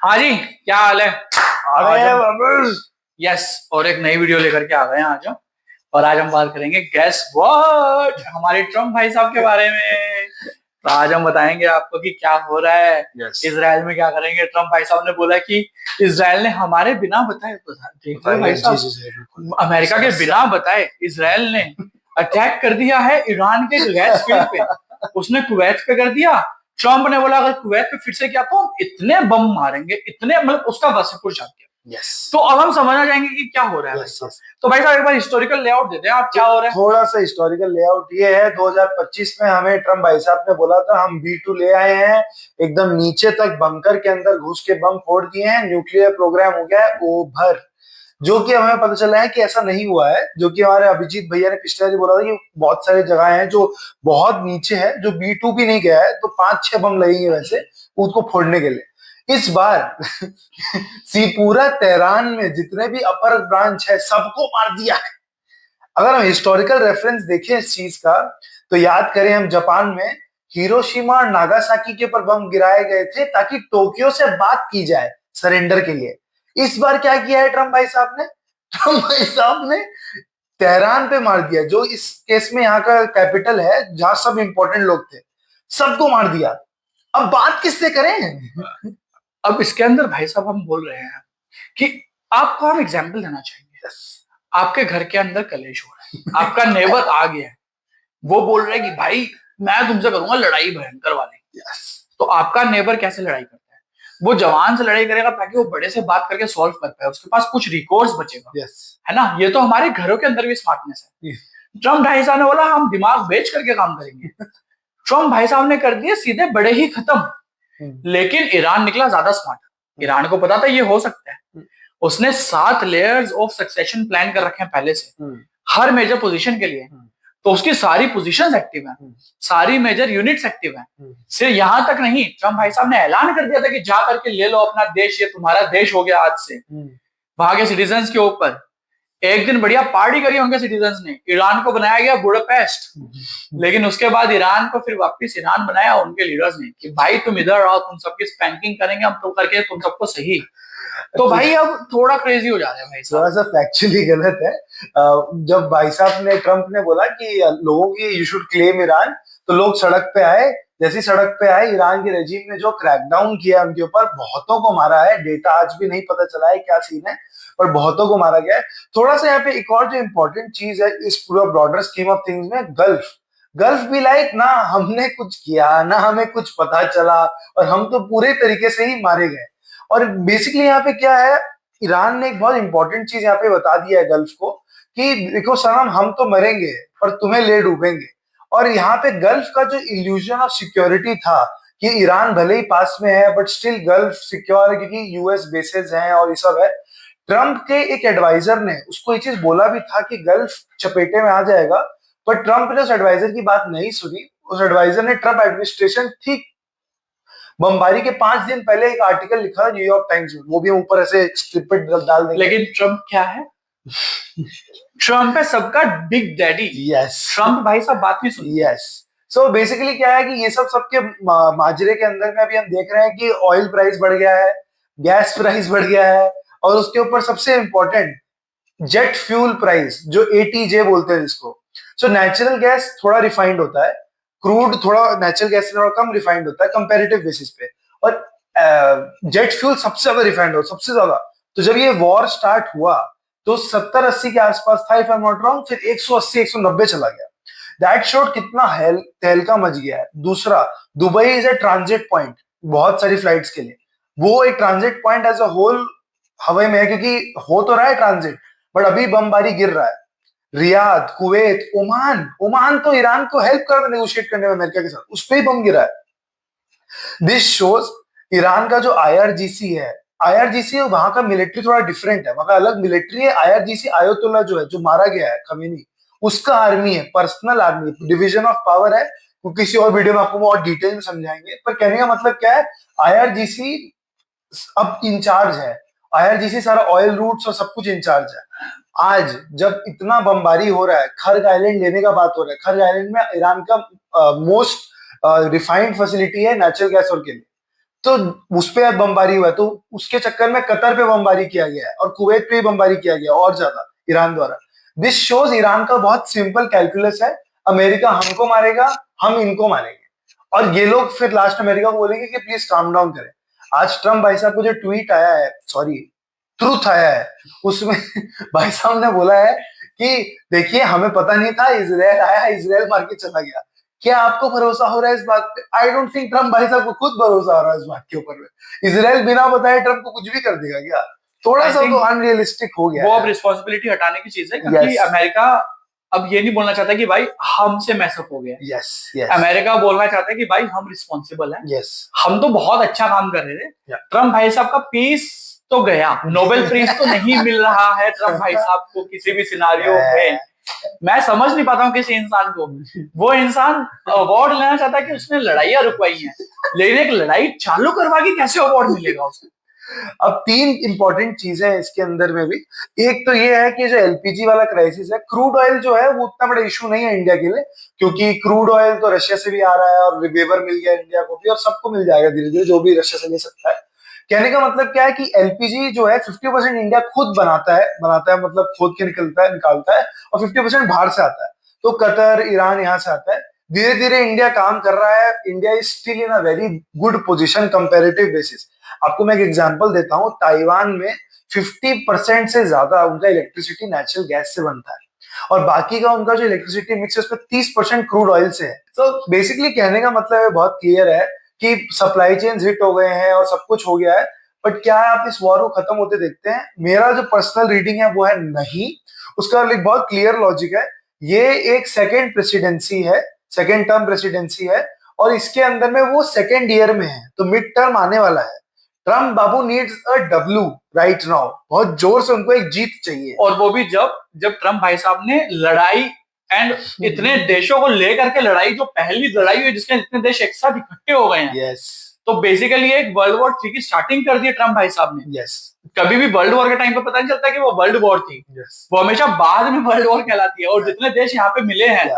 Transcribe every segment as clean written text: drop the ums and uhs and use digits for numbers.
हाँ जी, क्या हाल है? आ गए हैं वापस। यस, और एक नई वीडियो लेकर के आ गए हैं आज हम। और आज हम बात करेंगे गेस व्हाट, हमारे ट्रम्प भाई साहब के बारे में। तो आज हम बताएंगे आपको कि क्या हो रहा है इजराइल में, क्या करेंगे। ट्रम्प भाई साहब ने बोला कि इजराइल ने हमारे बिना बताए, देख लो भाई साहब, अमेरिका के बिना बताए इजराइल ने अटैक कर दिया है ईरान के गैस फील्ड पे। उसने कुवैत पे कर दिया। ट्रम्प ने बोला अगर कुवैत पे फिर से किया तो हम इतने बम मारेंगे, इतने, मतलब उसका बस पुर जाग गया। Yes. तो अब हम समझना चाहेंगे कि क्या हो रहा है। yes. तो भाई साहब एक बार हिस्टोरिकल लेआउट देते हैं आप, क्या हो रहा है। थोड़ा सा हिस्टोरिकल लेआउट ये है, 2025 में हमें ट्रम्प भाई साहब ने बोला था हम B2 ले आए हैं, एकदम नीचे तक बंकर के अंदर घुस के बम फोड़ दिए हैं, न्यूक्लियर प्रोग्राम हो गया है ओवर। जो कि हमें पता चला है कि ऐसा नहीं हुआ है, जो कि हमारे अभिजीत भैया ने पिछले बार बोला था कि बहुत सारी जगह हैं जो बहुत नीचे है, जो B2 भी नहीं गया है, तो 5-6 बम लगेंगे वैसे उसको फोड़ने के लिए। इस बार पूरा तेहरान में जितने भी अपर ब्रांच है सबको मार दिया है। अगर हम हिस्टोरिकल रेफरेंस देखें इस चीज का, तो याद करें हम जापान में हिरोशिमा और नागासाकी के ऊपर बम गिराए गए थे ताकि टोक्यो से बात की जाए सरेंडर के लिए। इस बार क्या किया है ट्रम्प भाई साहब ने? ट्रम्प भाई साहब ने तेहरान पे मार दिया, जो इस केस में यहाँ का कैपिटल है, जहां सब इंपॉर्टेंट लोग थे, सबको मार दिया। अब बात किससे करें? अब इसके अंदर भाई साहब हम बोल रहे हैं कि आपको हम एग्जाम्पल देना चाहेंगे। आपके घर के अंदर कलेश हो रहा है, आपका नेबर आ गया है, वो बोल रहा है कि भाई मैं तुमसे करूंगा लड़ाई भयंकर वाली। तो आपका नेबर कैसे लड़ाई करता है? वो जवान से लड़ाई करेगा ताकि वो बड़े से बात करके सॉल्व कर पाए, उसके पास कुछ रिकोर्स बचेगा। है ना, ये तो हमारे घरों के अंदर भी स्मार्टनेस है। ट्रम्प भाई साहब ने बोला हम दिमाग बेच करके काम करेंगे। ट्रम्प भाई साहब ने कर दिए सीधे बड़े ही खत्म। लेकिन ईरान निकला ज्यादा स्मार्ट। ईरान को पता था ये हो सकता है। उसने 7 लेयर्स ऑफ सक्सेशन प्लान कर रखे हैं पहले से, हर मेजर पोजीशन के लिए। तो उसकी सारी पोजीशंस एक्टिव हैं, सारी मेजर यूनिट्स एक्टिव हैं। सिर्फ यहां तक नहीं, ट्रम्प भाई साहब ने ऐलान कर दिया था कि जा करके ले लो अपना देश, ये तुम्हारा देश हो गया आज से। वहां के सिटीजन्स के ऊपर एक दिन बढ़िया पार्टी करी उनके सिटीजन्स ने। ईरान को बनाया गया बुडापेस्ट, लेकिन उसके बाद ईरान को फिर वापस ईरान बनाया उनके लीडर्स ने कि भाई तुम इधर आओ, तुम सबकी स्पैंकिंग करेंगे हम, तो करके तुम सबको सही। तो भाई अब थोड़ा क्रेजी हो जा रहा है भाई साहब। थोड़ा सा फैक्चुअली गलत है। जब भाई साहब ने, ट्रम्प ने बोला कि लोगों की यू शुड क्लेम ईरान, तो लोग सड़क पे आए। जैसी सड़क पे आए, ईरान की रेजिम ने जो क्रैकडाउन किया उनके ऊपर, बहुतों को मारा है। डेटा आज भी नहीं पता चला है क्या सीन है, पर बहुतों को मारा गया है। थोड़ा सा यहाँ पे एक और जो इम्पोर्टेंट चीज है इस पूरा ब्रॉडर स्कीम ऑफ थिंग्स में, गल्फ गल्फ भी लाइक ना हमने कुछ किया ना हमें कुछ पता चला, और हम तो पूरे तरीके से ही मारे गए। और बेसिकली यहाँ पे क्या है, ईरान ने एक बहुत इंपॉर्टेंट चीज यहाँ पे बता दिया है गल्फ को कि देखो सनम, हम तो मरेंगे पर तुम्हें ले डूबेंगे। और यहाँ पे गल्फ का जो इल्यूजन ऑफ सिक्योरिटी था कि ईरान भले ही पास में है बट स्टिल गल्फ सिक्योर है क्योंकि यूएस बेसेस हैं और ये सब है। ट्रम्प के एक एडवाइजर ने उसको ये चीज बोला भी था कि गल्फ चपेटे में आ जाएगा, पर ट्रम्प ने उस एडवाइजर की बात नहीं सुनी। उस एडवाइजर ने ट्रम्प एडमिनिस्ट्रेशन ठीक बमबारी के 5 दिन पहले एक आर्टिकल लिखा न्यूयॉर्क टाइम्स में, वो भी ऊपर ऐसे स्निपेट डाल देंगे। लेकिन ट्रम्प क्या है? ट्रम्प है सबका बिग डैडी। यस, ट्रम्प भाई साहब बात नहीं सुनते। यस। सो बेसिकली क्या है कि ये सब सबके माजरे के अंदर में अभी हम देख रहे हैं कि ऑयल प्राइस बढ़ गया है, गैस प्राइस बढ़ गया है, और उसके ऊपर सबसे इंपॉर्टेंट जेट फ्यूल प्राइस, जो ATJ बोलते हैं जिसको। सो नेचुरल गैस थोड़ा रिफाइंड होता है, क्रूड थोड़ा नेचुरल गैस से थोड़ा कम रिफाइंड होता है कंपैरेटिव बेसिस पे, और जेट फ्यूल सबसे ज्यादा रिफाइंड हो, सबसे ज्यादा। तो जब ये वॉर स्टार्ट हुआ तो 70-80 के आसपास था if I am not wrong, फिर 180-190 चला गया। दैट शोड कितना तहलका मच गया है। दूसरा, Dubai is a transit point बहुत सारी फ्लाइट्स के लिए। वो एक transit point as a whole हवा में है, क्योंकि हो तो रहा है ट्रांजिट बट अभी बमबारी गिर रहा है। रियाद, कुवैत, ओमान, ओमान तो ईरान को हेल्प कर रहा है नेगोशिएट करने में अमेरिका के साथ, उस पर ही बम गिरा है। दिस शोज ईरान का जो IRGC है, IRGC वहां का मिलिट्री थोड़ा डिफरेंट है, वहां का अलग मिलिट्री है। IRGC आयतुल्ला जो है, जो मारा गया है खमीनी, उसका आर्मी है, personal army, division of power है। वो किसी और वीडियो में आपको और डिटेल में समझाएंगे, पर कहने का मतलब क्या है, IRGC अब इंचार्ज है। IRGC सारा ऑयल रूट्स और सब कुछ इंचार्ज है। आज जब इतना बमबारी हो रहा है, खर्ग आइलैंड लेने का बात हो रहा है, खर्ग आइलैंड में ईरान का मोस्ट रिफाइंड फैसिलिटी है नेचुरल गैस और के लिए। तो उस पे बमबारी हुआ है, तो उसके चक्कर में कतर पे बमबारी किया गया है और कुवैत पे बमबारी किया गया और ज्यादा ईरान द्वारा। दिस शोज ईरान का बहुत सिंपल कैलकुलस है, अमेरिका हमको मारेगा, हम इनको मारेंगे, और ये लोग फिर लास्ट अमेरिका को बोलेंगे कि प्लीज काम डाउन करें। आज ट्रम्प भाई साहब को जो ट्वीट आया है, सॉरी ट्रूथ आया है, उसमें भाई साहब ने बोला है कि देखिए हमें पता नहीं था, इजराइल आया, इजराइल मार के चला गया। क्या आपको भरोसा हो रहा है इस बात पे? आई डोंट थिंक ट्रम्प भाई साहब को खुद भरोसा हो रहा है इस बात के ऊपर में। इजराइल बिना बताए ट्रम्प को कुछ भी कर देगा क्या? थोड़ा आई सा थिंक तो अनरियलिस्टिक हो गया वो है। अब रिस्पॉन्सिबिलिटी हटाने की चीज है, क्योंकि यस अमेरिका अब ये नहीं बोलना चाहता कि भाई हमसे मैसअप हो गया। यस यस अमेरिका बोलना चाहता है कि भाई हम रिस्पॉन्सिबल हैं, यस हम तो बहुत अच्छा काम कर रहे थे। Yeah. ट्रम्प भाई साहब का पीस तो गया, नोबेल प्राइज तो नहीं मिल रहा है ट्रम्प भाई साहब को किसी भी सिनारियो में। मैं समझ नहीं पाता हूँ किसी इंसान को। वो इंसान अवार्ड लेना चाहता है कि उसने लड़ाइयां रुकवाई हैं, लेकिन एक लड़ाई चालू करवा के कैसे अवार्ड मिलेगा उसको? अब तीन इंपॉर्टेंट चीजें हैं इसके अंदर में भी। एक तो ये है कि जो एलपीजी वाला क्राइसिस है, क्रूड ऑयल जो है वो उतना बड़ा इशू नहीं है इंडिया के लिए, क्योंकि क्रूड ऑयल तो रशिया से भी आ रहा है और वेवर मिल गया इंडिया को भी, और सबको मिल जाएगा धीरे धीरे जो भी रशिया से ले सकता है। कहने का मतलब क्या है कि एलपीजी जो है 50% इंडिया खुद बनाता है मतलब खुद के निकालता है, और 50% बाहर से आता है। तो कतर, ईरान यहाँ से आता है। धीरे धीरे इंडिया काम कर रहा है। India is still in a very good position comparative basis. आपको मैं एक एग्जांपल देता हूँ, ताइवान में 50% से ज्यादा उनका इलेक्ट्रिसिटी नेचुरल गैस से बनता है, और बाकी का उनका जो इलेक्ट्रिसिटी मिक्स है उसमें 30% क्रूड ऑयल से है। तो बेसिकली कहने का मतलब है बहुत क्लियर है कि सप्लाई चेन हिट हो गए हैं और सब कुछ हो गया है। बट क्या आप इस वॉर को खत्म होते देखते हैं? मेरा जो पर्सनल रीडिंग है वो है नहीं। उसका एक बहुत क्लियर लॉजिक है। ये एक सेकेंड प्रेसिडेंसी है, सेकेंड टर्म प्रेसिडेंसी है, और इसके अंदर में वो सेकेंड ईयर में है, तो मिड टर्म आने वाला है। Trump Babu needs a W right now, बहुत जोर से उनको एक जीत चाहिए। और वो भी जब जब ट्रम्प भाई साहब ने लड़ाई एंड इतने देशों को लेकर के लड़ाई, जो पहली लड़ाई हुई जिसमें इतने देश एक साथ इकट्ठे हो गए हैं। यस तो बेसिकली एक वर्ल्ड वॉर 3 की स्टार्टिंग कर दी ट्रम्प भाई साहब ने। यस कभी भी वर्ल्ड वॉर के टाइम पे पता नहीं चलता कि वो वर्ल्ड वॉर थी, यस वो हमेशा बाद में वर्ल्ड वॉर कहलाती है। और जितने देश यहाँ पे मिले हैं,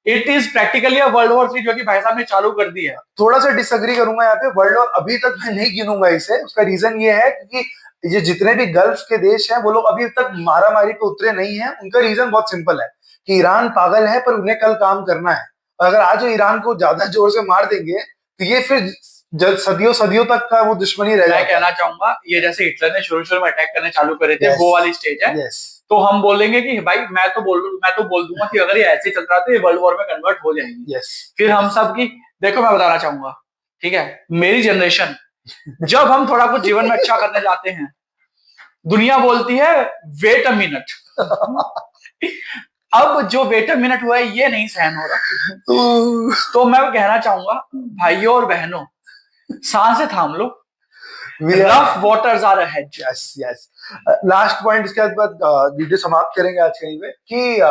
it is practically world war 3 जो कि भाई साहब ने चालू कर दी है। थोड़ा सा डिसएग्री करूंगा यहाँ पे, वर्ल्ड वॉर अभी तक मैं नहीं गिनूंगा इसे। उसका रीजन ये है क्योंकि ये जितने भी गल्फ के देश हैं वो लोग अभी तक मारामारी पे उतरे नहीं है। उनका रीजन बहुत सिंपल है कि ईरान पागल है पर उन्हें कल काम करना है, और अगर आज वो ईरान को ज्यादा जोर से मार देंगे तो ये फिर सदियों सदियों तक का वो दुश्मनी रह जाएगा। मैं कहना चाहूंगा ये जैसे हिटलर ने शुरू में अटैक करने चालू करे थे, वो वाली स्टेज है। यस तो हम बोलेंगे कि भाई मैं तो बोल दूंगा कि अगर ये ऐसे चल रहा तो ये वर्ल्ड वॉर में कन्वर्ट हो जाएंगी। यस फिर हम सब की देखो, मैं बताना चाहूंगा, ठीक है, मेरी जनरेशन जब हम थोड़ा कुछ जीवन में अच्छा करने जाते हैं, दुनिया बोलती है वेट अ मिनट। अब जो वेट अ मिनट हुआ है ये नहीं सहन हो रहा। तो मैं कहना चाहूंगा भाइयों और बहनों, सांसें थाम लो, rough waters are ahead. Yes yes last point, इसके बाद वीडियो समाप्त करेंगे आज कहीं पे, कि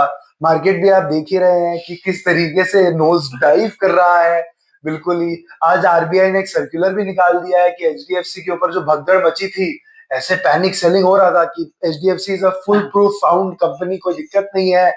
मार्केट भी आप देख ही रहे हैं कि किस तरीके से नोज डाइव कर रहा है। बिल्कुल ही आज आरबीआई ने एक सर्कुलर भी निकाल दिया है कि एचडीएफसी के ऊपर जो भगदड़ मची थी, ऐसे पैनिक सेलिंग हो रहा था कि HDFC is a full proof sound company, कोई दिक्कत नहीं है।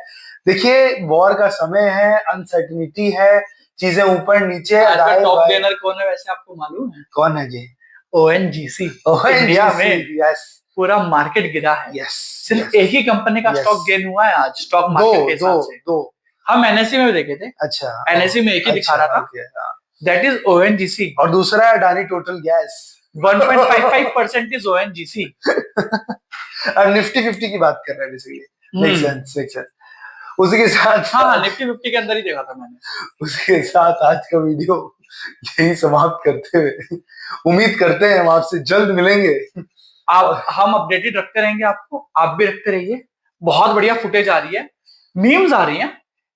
देखिए वॉर का समय है, अनसर्टिनिटी है, चीजें ऊपर नीचे। टॉप गेनर कौन है वैसे आपको मालूम है? कौन है जी? ओएनजीसी। इंडिया में यस पूरा मार्केट गिरा है। यस सिर्फ एक ही कंपनी का स्टॉक गेन हुआ है आज स्टॉक मार्केट के हिसाब से। दो हम एनएससी में देखे थे। अच्छा, एनएससी में एक ही दिखा रहा था, दैट इज ओएनजीसी। और दूसरा है Adani total gas, 1.55% is ONGC. अब निफ्टी 50 की बात कर रहे हैं बेसिकली। Make sense. उसी के साथ हाँ, निफ्टी 50 के अंदर ही देखा था मैंने। उसी के साथ आज का वीडियो यही समाप्त करते हुए उम्मीद करते हैं हम आपसे जल्द मिलेंगे। हम अपडेटेड रखते रहेंगे आपको, आप भी रखते रहिए। बहुत बढ़िया फुटेज आ रही है, मीम्स आ रही हैं,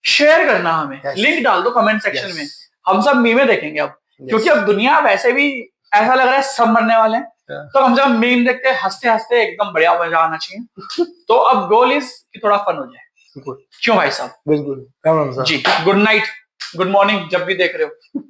शेयर करना हमें। लिंक डाल दो कमेंट सेक्शन में, हम सब मीमें देखेंगे अब। क्योंकि अब दुनिया वैसे भी ऐसा लग रहा है सब मरने वाले हैं, तो हम जब मीम देखते हैं हंसते हंसते एकदम बढ़िया मजा आना चाहिए। तो अब गोल इज कि थोड़ा फन हो जाए। क्यों भाई साहब? बिल्कुल। जी, गुड नाइट, गुड मॉर्निंग जब भी देख रहे हो।